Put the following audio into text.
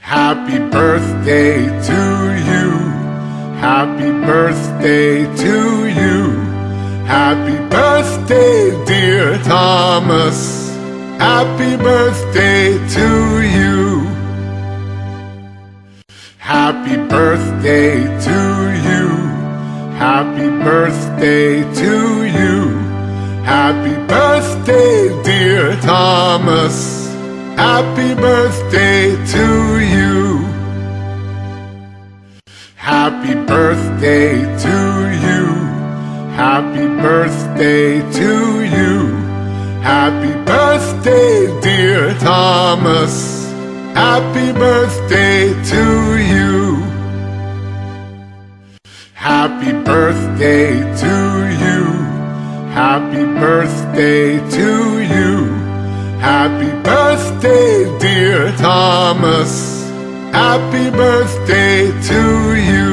Happy birthday to you. Happy birthday to you. Happy birthday, dear Thomas. Happy birthday to you. Happy birthday to you. Happy birthday to you. Happy birthday, dear Thomas. Happy birthday to you. Happy birthday to you. Happy birthday to you. Happy birthday, dear Thomas. Happy birthday to you. Happy birthday to you. Happy birthday to you. Happy birthday, dear Thomas. Happy birthday to you.